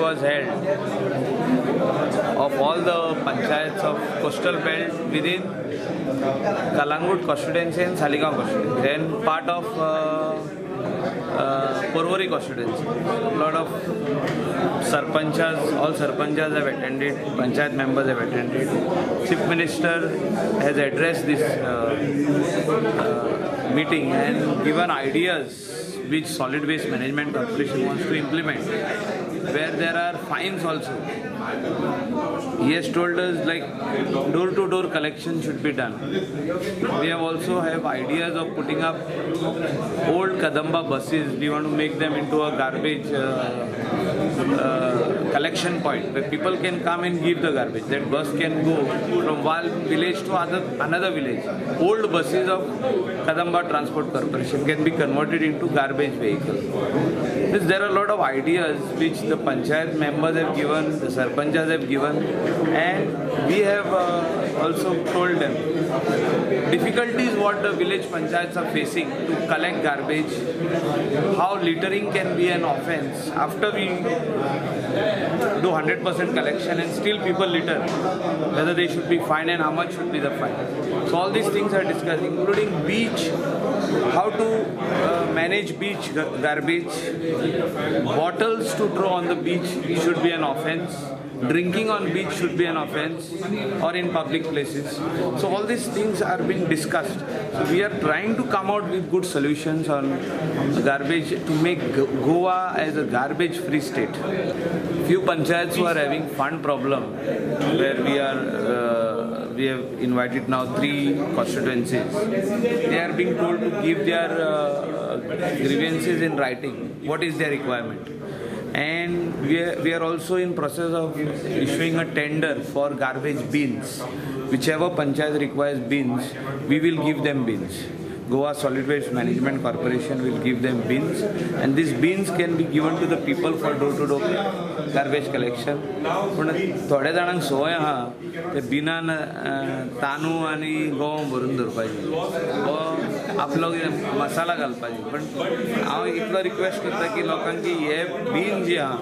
was held of all the panchayats of coastal belt within Kalangut constituency and Saligaon constituency, and part of Porvorim constituency. A lot of sarpanchas, all sarpanchas have attended, panchayat members have attended. Chief Minister has addressed this meeting and given ideas which Solid Waste Management Corporation wants to implement, where there are fines also. He has told us like door-to-door collection should be done. We also have ideas of putting up old Kadamba buses. We want to make them into a garbage collection point where people can come and give the garbage. That bus can go from one village to another village. Old buses of Kadamba Transport Corporation can be converted into garbage vehicles. There are a lot of ideas which the panchayat members have given, the sarpanchas have given, and we have also told them difficulties what the village panchayats are facing to collect garbage, how littering can be an offence after we do 100% collection and still people litter, whether they should be fined and how much should be the fine. So all these things are discussed, including beach, how to manage beach garbage, bottles to throw on the beach should be an offence, drinking on beach should be an offence, or in public places. So all these things are being discussed. So we are trying to come out with good solutions on garbage to make Goa as a garbage-free state. Few panchayats who are having fund problem, where we have invited now 3 constituencies. They are being told to give their grievances in writing. What is their requirement? And we are also in process of issuing a tender for garbage bins. Whichever panchayat requires bins, we will give them bins. Goa Solid Waste Management Corporation will give them bins, and these bins can be given to the people for door-to-door garbage collection. पण थोड्या जाणांक सवय आहा ते बिनान तांदूळ आनी गंव भरून दवरपाची वा आपलो मसाला घालपाची. पण हांव इतलो रिक्वेस्ट करता की लोकांक की हे बीन जे आहा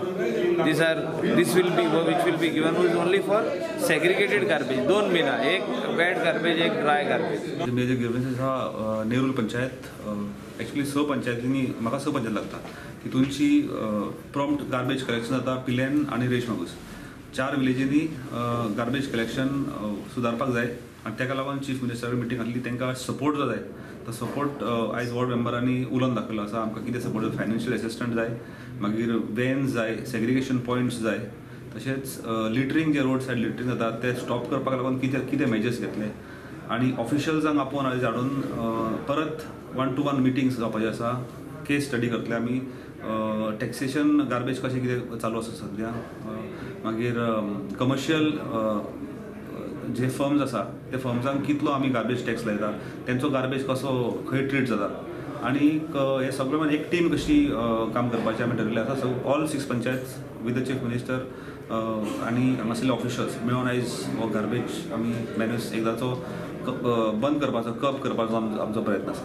this will be given is only for segregated garbage. 2 बिना, एक wet garbage, एक dry garbage. मेजर ग्रीव्हन्सेस हा नेरूल पंचायत एक्चुअली स पंचायतींनी म्हाका स पंचायत लागता तितूनची प्रॉम्प्ट गार्बेज कलेक्शन जाता पिलेन आनी रेशमागूस 4 विलेजींनी गार्बेज कलेक्शन सुदारपाक जाय आनी ताका लागून चीफ मिनिस्टर मिटींग आसली तांकां सपोर्ट जो जाय तो सपोर्ट आयज वॉर्ड मेंबरांनी उलोवन दाखयलो आसा. आमकां कितें सपोर्ट जाय, फायनान्शियल एसिस्टंट जाय, मागीर वेन्स जाय, सेग्रिगेशन पॉयंट्स जाय, तशेंच लिटरींग जे रोड सायड लिटरींग जाता ते स्टॉप करपाक लागून कितें मेजर्स घेतले आनी ऑफिशल्सांक आपोवन आयज हाडून परत 1-to-1 मिटिंग्स जावपाचे आसा. केस स्टडी करतले आमी टॅक्सेशन गार्बेज कशें कितें चालू आसा सद्या, मागीर कमर्शियल जे फर्म्स आसा ते फर्म्सांक कितलो आमी गार्बेज टॅक्स लायता, तेंचो गार्बेज कसो खंय ट्रीट जाता आनी हे सगळें एक टीम कशी काम करपाचें आमी ठरयलें आसा. So all 6 panchayat with the chief minister आनी हांगासरले ऑफिशल्स मेळून आयज हो गार्बेज आमी मॅन्यूस एकदांचो बंद करपाचो, कप करपाचो आमचो प्रयत्न आसा.